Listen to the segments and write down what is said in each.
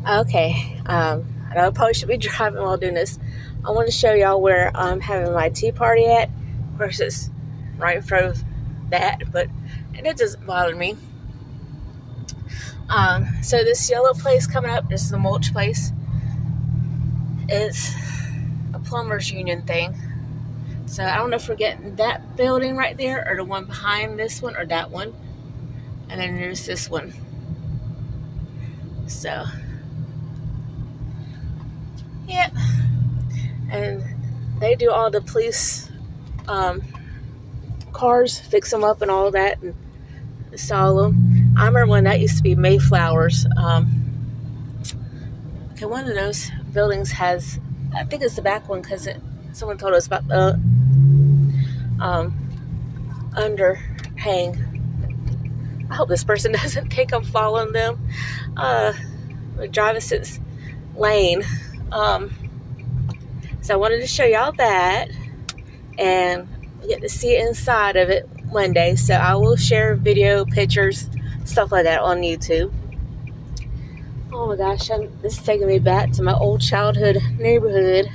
Okay, I know I probably should be driving while doing this. I want to show y'all where I'm having my tea party at. Of course, it's right in front of that, but it doesn't bother me. So this yellow place coming up, this is the mulch place. It's a plumbers union thing. So I don't know if we're getting that building right there or the one behind this one or that one. And then there's this one. So, yeah. And they do all the police cars, fix them up and all that, and install them. I remember when that used to be Mayflowers. Okay, one of those buildings has, I think it's the back one because someone told us about the um, underhang. I hope this person doesn't think I'm following them. Driving since lane. Um, so I wanted to show y'all that, and we get to see inside of it one day. So I will share video, pictures, stuff like that on YouTube. Oh my gosh, this is taking me back to my old childhood neighborhood.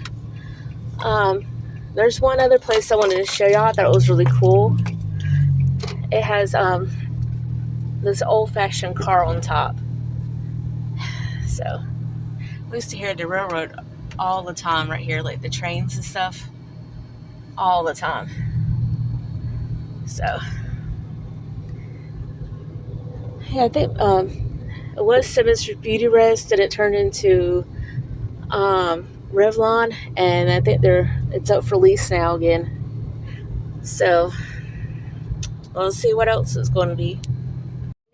There's one other place I wanted to show y'all. I thought it was really cool. It has this old-fashioned car on top. So we used to hear the railroad all the time right here, like the trains and stuff, all the time. So yeah, I think it was Simmons Beauty Rest, and it turned into Revlon, and I think it's up for lease now again. So we'll see what else it's going to be.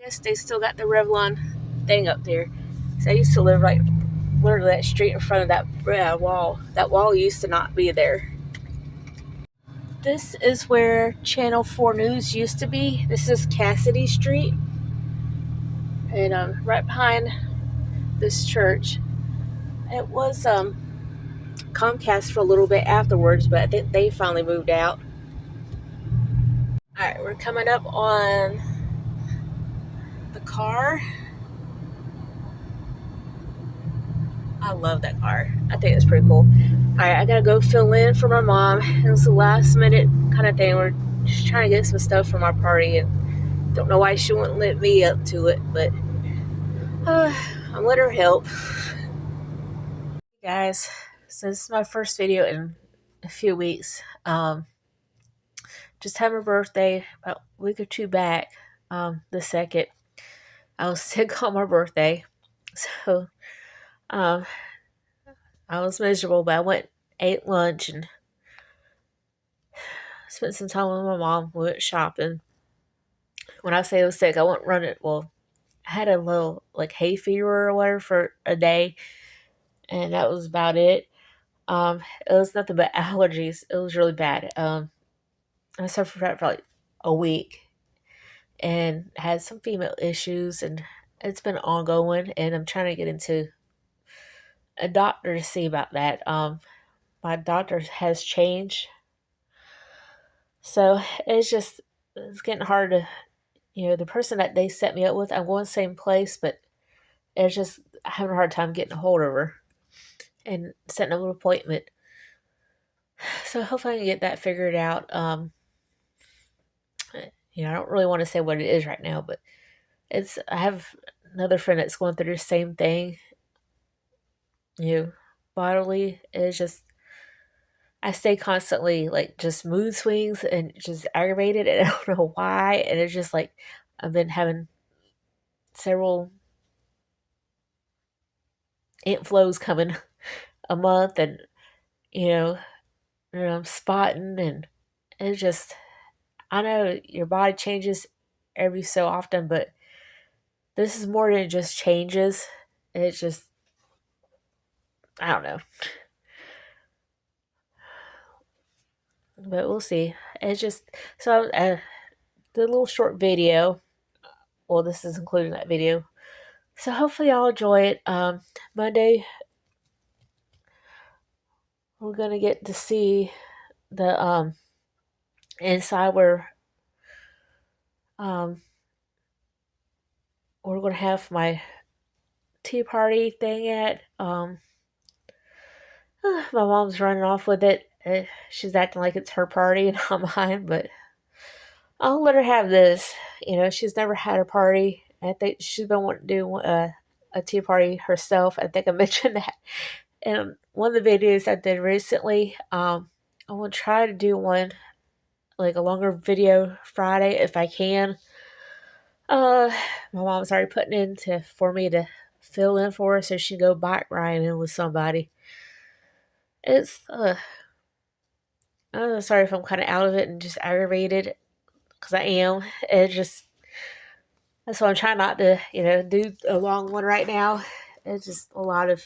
I guess they still got the Revlon thing up there. So I used to live right literally that street in front of that wall. That wall used to not be there. This is where Channel 4 News used to be. This is Cassidy Street. And right behind this church. It was Comcast for a little bit afterwards, but I think they finally moved out. Alright, we're coming up on the car. I love that car. I think it's pretty cool. Alright, I gotta go fill in for my mom. It was a last minute kind of thing. We're just trying to get some stuff from our party, and don't know why she wouldn't let me up to it, but I'm letting her help. Guys, so this is my first video in a few weeks. Just had my birthday about a week or two back. The second, I was sick on my birthday, so um, I was miserable. But I went, ate lunch, and spent some time with my mom. We went shopping. When I say I was sick, I wasn't running. Well, I had a little like hay fever or whatever for a day, and that was about it. It was nothing but allergies. It was really bad. I suffered from that for like a week, and had some female issues, and it's been ongoing. And I'm trying to get into a doctor to see about that. My doctor has changed, so it's getting hard to, the person that they set me up with, I'm going the same place, but it's just having a hard time getting a hold of her and setting up an appointment. So hopefully I can get that figured out. I don't really want to say what it is right now, but I have another friend that's going through the same thing. Bodily, it's just I stay constantly like just mood swings and just aggravated, and I don't know why. And it's just like I've been having several inflows coming a month, and you know, I'm spotting, and it's just I know your body changes every so often, but this is more than just changes. It's just I don't know, but we'll see. It's just so the little short video. Well, this is including that video. So hopefully y'all enjoy it. Monday we're gonna get to see the inside where um we're gonna have my tea party thing yet. My mom's running off with it. She's acting like it's her party and not mine, but I'll let her have this. She's never had a party. I think she's been wanting to do a tea party herself. I think I mentioned that in one of the videos I did recently. I will try to do one, like a longer video Friday if I can. Uh, my mom's already putting in for me to fill in for her so she can go bike riding with somebody. It's I'm sorry if I'm kind of out of it and just aggravated because I am. It just that's why I'm trying not to do a long one right now. It's just a lot of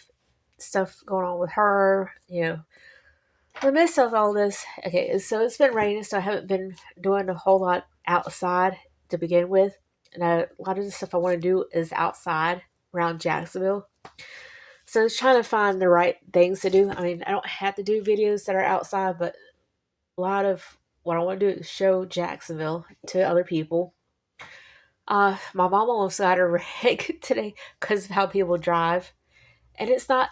stuff going on with her. The midst of all this. Okay, so it's been raining, so I haven't been doing a whole lot outside to begin with. And a lot of the stuff I want to do is outside around Jacksonville. So it's trying to find the right things to do. I mean, I don't have to do videos that are outside, but a lot of what I want to do is show Jacksonville to other people. My mom almost got a wreck today because of how people drive. And it's not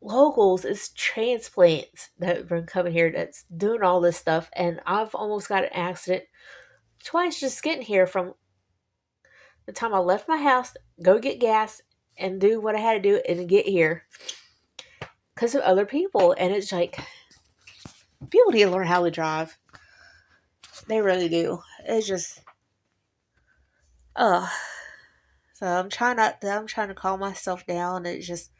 locals, it's transplants that have been coming here that's doing all this stuff. And I've almost got an accident twice just getting here from the time I left my house, go get gas, and do what I had to do and get here because of other people. And it's like, people need to learn how to drive. They really do. It's just, ugh. So I'm trying to calm myself down. It's just,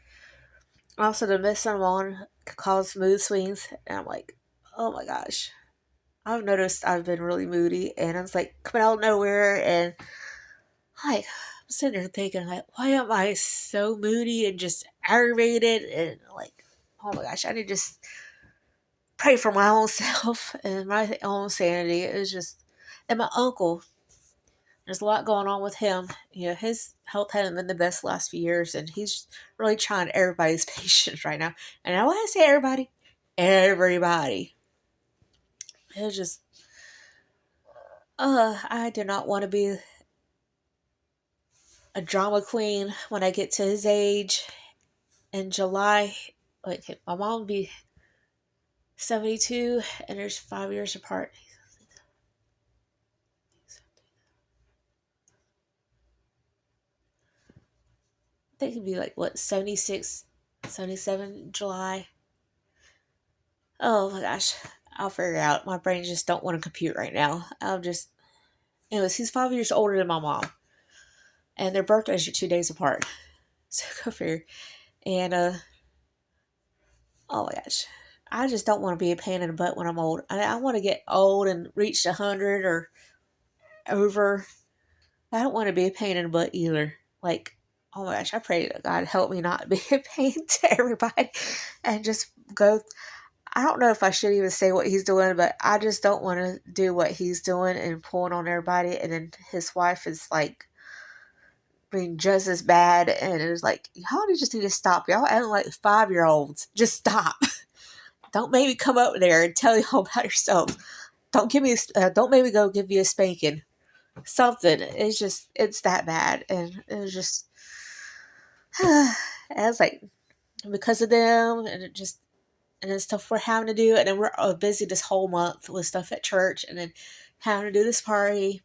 also the mess I'm on could cause mood swings. And I'm like, oh my gosh. I've noticed I've been really moody and it's like coming out of nowhere and like I'm sitting there thinking like, why am I so moody and just aggravated and like, oh my gosh, I need to just pray for my own self and my own sanity. It's just, and my uncle, there's a lot going on with him. His health hasn't been the best the last few years, and he's really trying everybody's patience right now. And I want to say everybody. It's just, I do not want to be a drama queen when I get to his age. In July, like my mom will be 72, and there's 5 years apart. I think it'd be like, what, 76, 77 July. Oh my gosh. I'll figure it out. My brain just don't want to compute right now. Anyways, he's 5 years older than my mom. And their birthdays are 2 days apart. So go figure. And, oh my gosh. I just don't want to be a pain in the butt when I'm old. I want to get old and reach 100 or over. I don't want to be a pain in the butt either. Like, oh my gosh, I pray that God help me not be a pain to everybody and just go. I don't know if I should even say what he's doing, but I just don't want to do what he's doing and pulling on everybody. And then his wife is like being just as bad. And it was like, y'all just need to stop. Y'all acting like 5-year-olds. Just stop. Don't make me come up there and tell y'all about yourself. Don't make me go give you a spanking. Something. It's that bad. And it was just, I was like, because of them, and then stuff we're having to do, and then we're busy this whole month with stuff at church, and then having to do this party.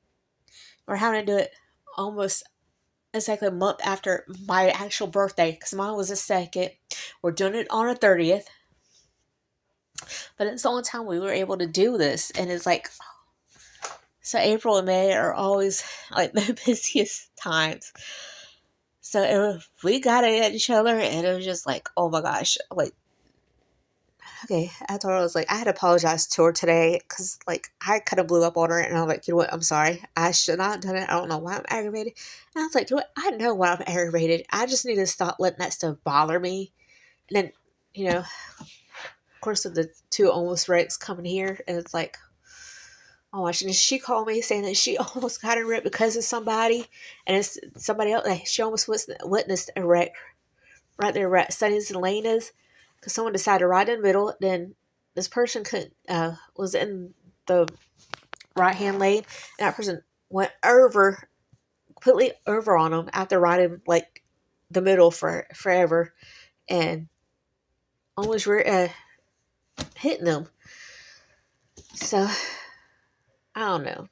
We're having to do it almost exactly a month after my actual birthday, because mine was the 2nd. We're doing it on the 30th, but it's the only time we were able to do this, and it's like, so April and May are always like the busiest times. So we got it at each other, and it was just like, oh my gosh, like, okay, I told her, I was like, I had to apologize to her today because, like, I kind of blew up on her, and I'm like, you know what, I'm sorry. I should not have done it. I don't know why I'm aggravated. And I was like, you know what, I know why I'm aggravated. I just need to stop letting that stuff bother me. And then, of course, with the 2 almost wrecks coming here, and it's like, oh my gosh, and she called me saying that she almost got a wreck because of somebody, and it's somebody else. Like, she almost witnessed a wreck right there at Sunny's and Lena's, because someone decided to ride in the middle. Then this person was in the right hand lane, and that person went completely over on them after riding like the middle for forever and almost hitting them. So I don't know.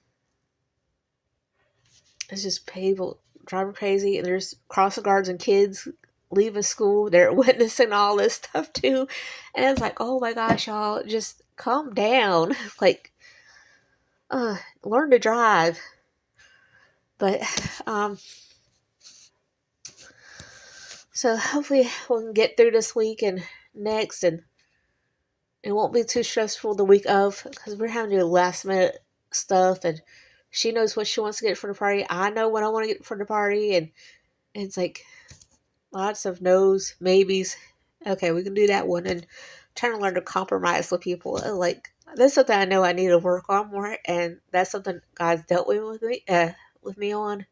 It's just people driving crazy, and there's crossing guards and kids leaving school. They're witnessing all this stuff too, and it's like, oh my gosh, y'all, just calm down. Like, learn to drive. But so hopefully we can get through this week and next, and it won't be too stressful the week of because we're having to do last minute stuff, and she knows what she wants to get for the party. I know what I want to get for the party, and it's like lots of no's, maybes. Okay, we can do that one, and trying to learn to compromise with people. Like, that's something I know I need to work on more, and that's something God's dealt with me on.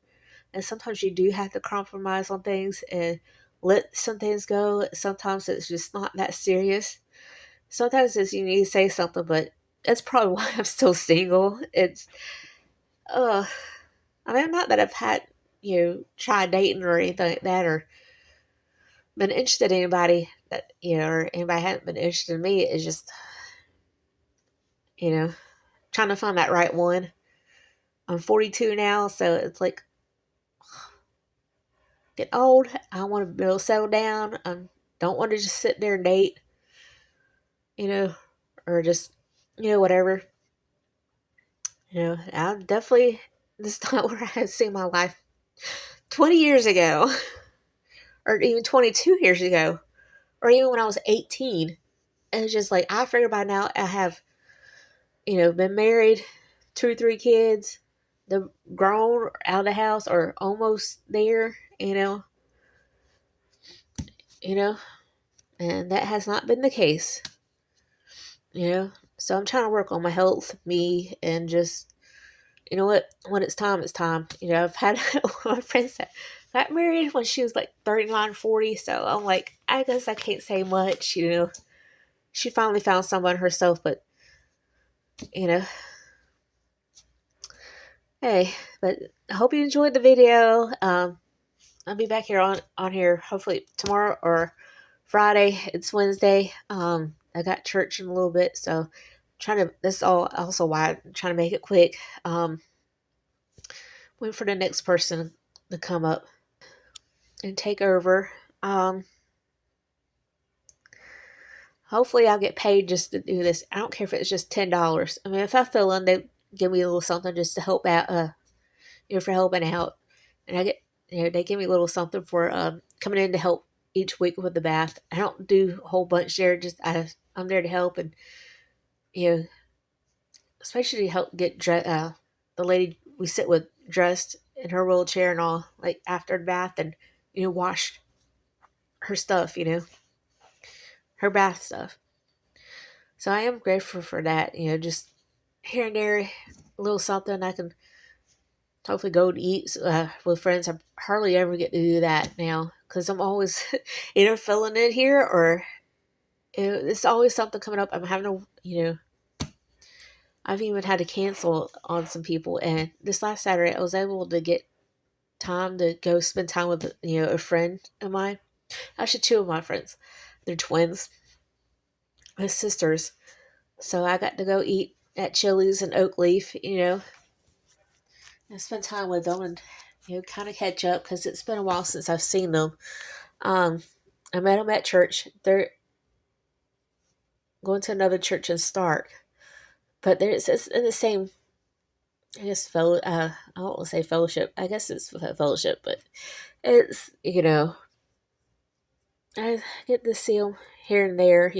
And sometimes you do have to compromise on things and let some things go. Sometimes it's just not that serious. Sometimes it's you need to say something, but that's probably why I'm still single. It's uh I mean, not that I've had, tried dating or anything like that, or been interested in anybody that, or anybody hadn't been interested in me. It's just, you know, trying to find that right one. I'm 42 now, so it's like, get old. I want to be able to settle down. I don't want to just sit there and date, you know, or just, whatever. I'm definitely, this is not where I had seen my life 20 years ago, or even 22 years ago, or even when I was 18. And it's just like, I figure by now I have, been married, 2 or 3 kids, the grown out of the house or almost there, you know, and that has not been the case, So I'm trying to work on my health, me, and just, you know what, when it's time, it's time. I've had my friends that got married when she was like 39, 40, so I'm like, I guess I can't say much, She finally found someone herself, but, you know, hey, but I hope you enjoyed the video. I'll be back here on here hopefully tomorrow or Friday. It's Wednesday. I got church in a little bit, so this is all also why I'm trying to make it quick. Wait for the next person to come up and take over. Hopefully I'll get paid just to do this. I don't care if it's just $10. I mean, if I feel in, they give me a little something just to help out, for helping out. And I get, they give me a little something for coming in to help each week with the bath. I don't do a whole bunch there. I'm there to help, and especially to help get the lady we sit with dressed in her wheelchair and all, like after the bath, and wash her stuff, her bath stuff. So I am grateful for that. Just here and there, a little something I can hopefully go to eat with friends. I hardly ever get to do that now because I'm always either filling in here or it's always something coming up. I'm having to, I've even had to cancel on some people. And this last Saturday, I was able to get time to go spend time with, a friend of mine. Actually, two of my friends. They're twins, my sisters. So I got to go eat at Chili's and Oakleaf, and spend time with them and, kind of catch up because it's been a while since I've seen them. I met them at church. They're going to another church in Stark, but it's in the same, I guess, I don't want to say fellowship. I guess it's fellowship, but it's, I get to see them here and there,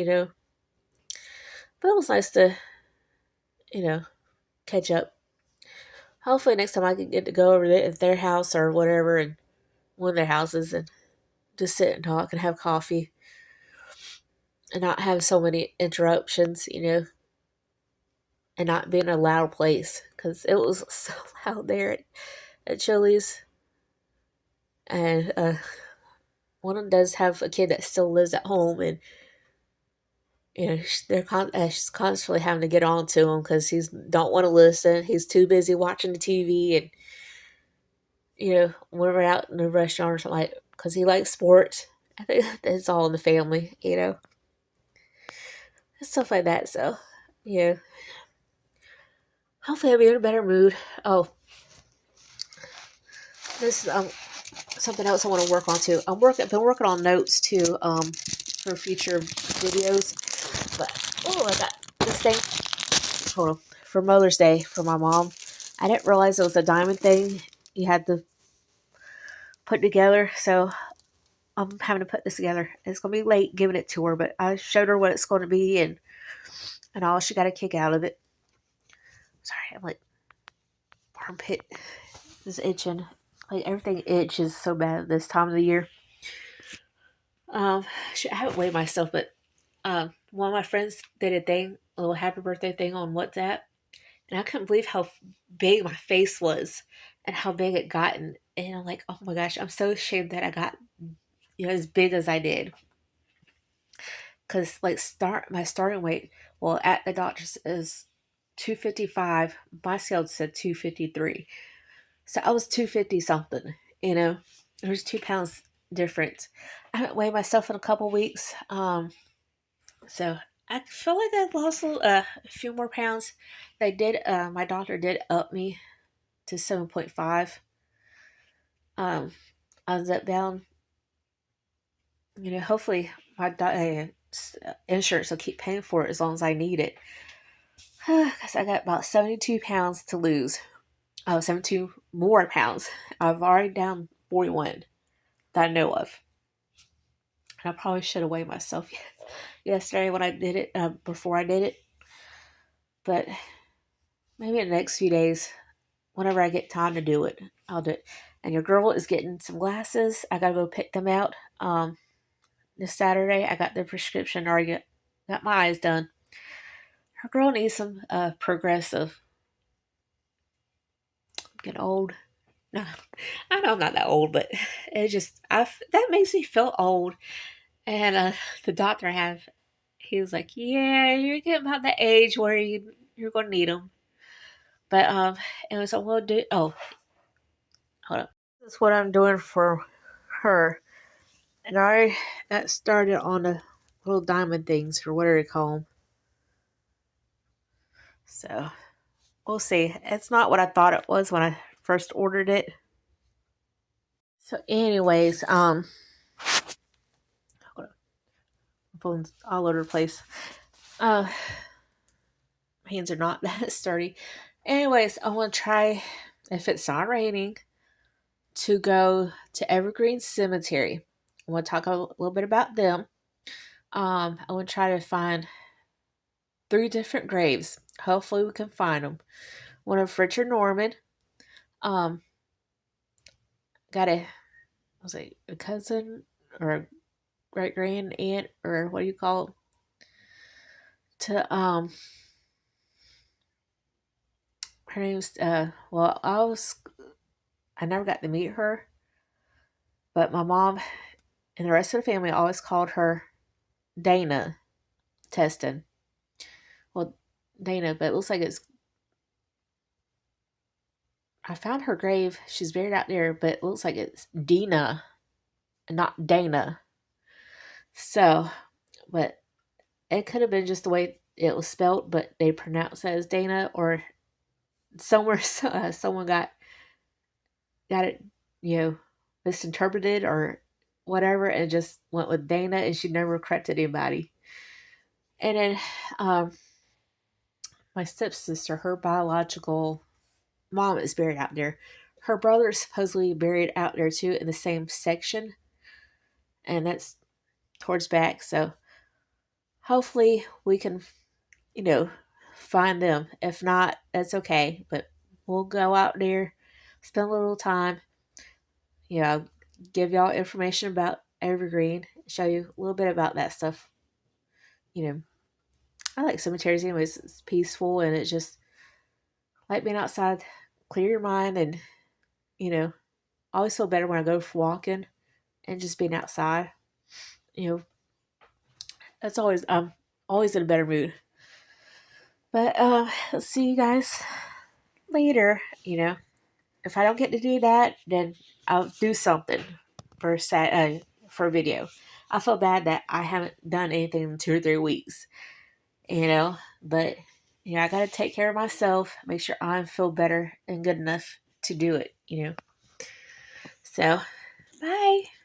But it was nice to, you know, catch up. Hopefully next time I can get to go over to their house or whatever, and one of their houses, and just sit and talk and have coffee and not have so many interruptions, and not be in a loud place because it was so loud there at Chili's. And one of them does have a kid that still lives at home, and she's constantly having to get on to him because he's don't want to listen. He's too busy watching the TV, and when we're out in the restaurant or something, like because he likes sports. I think it's all in the family, stuff like that. So, yeah, hopefully I'll be in a better mood. Oh, this is something else I want to work on too. I've been working on notes too, for future videos. But I got this thing. Hold on. For Mother's Day for my mom. I didn't realize it was a diamond thing you had to put together, so I'm having to put this together. It's gonna be late giving it to her, but I showed her what it's going to be and all. She got a kick out of it. Sorry, I'm like armpit is itching. Like everything itches so bad this time of the year. I haven't weighed myself, but one of my friends did a little happy birthday thing on WhatsApp, and I couldn't believe how big my face was and how big it gotten. And I'm like, oh my gosh, I'm so ashamed that I got as big as I did. Cause like my starting weight, well, at the doctor's is 255. My scale said 253, so I was 250 something. There's 2 pounds difference. I haven't weighed myself in a couple weeks. So I feel like I've lost a few more pounds. They did. My doctor did up me to 7.5. I was up down. Hopefully my insurance will keep paying for it as long as I need it. Because I got about 72 pounds to lose. 72 more pounds. I've already down 41 that I know of. And I probably should have weighed myself yesterday when I did it, before I did it. But maybe in the next few days, whenever I get time to do it, I'll do it. And your girl is getting some glasses. I gotta go pick them out. This Saturday, I got the prescription already. Got my eyes done. Her girl needs some progressive. Get old. No, I know I'm not that old, but that makes me feel old. And the doctor he was like, "Yeah, you're getting about the age where you're gonna need them." But it was a well do. Oh, hold up. This is what I'm doing for her, and I got started on the little diamond things or whatever you call them. So we'll see. It's not what I thought it was when I first ordered it. So, anyways, hold on. My phone's all over the place. My hands are not that sturdy. Anyways, I want to try, if it's not raining, to go to Evergreen Cemetery. I want to talk a little bit about them. I want to try to find 3 different graves. Hopefully, we can find them. One of Richard Norman. Um, got a cousin or a great grand aunt or what do you call it? To her name's well, I never got to meet her, but my mom and the rest of the family always called her Dana Teston. Well, Dana, but it looks like it's. I found her grave. She's buried out there, but it looks like it's Dina, not Dana. So, but it could have been just the way it was spelt, but they pronounced it as Dana, or somewhere someone got it, misinterpreted or whatever, and just went with Dana, and she never corrected anybody. And then, my stepsister, her biological mom is buried out there. Her brother is supposedly buried out there too in the same section, and that's towards back. So hopefully we can, you know, find them. If not, that's okay. But we'll go out there, spend a little time, give y'all information about Evergreen, show you a little bit about that stuff. I like cemeteries anyways. It's peaceful and it's just like being outside, clear your mind, and you know, I always feel better when I go for walking and just being outside. You know, that's always I'm always in a better mood. But let's see you guys later. If I don't get to do that, then I'll do something. for video. I feel bad that I haven't done anything in 2 or 3 weeks, but I gotta take care of myself, make sure I feel better and good enough to do it. So, bye.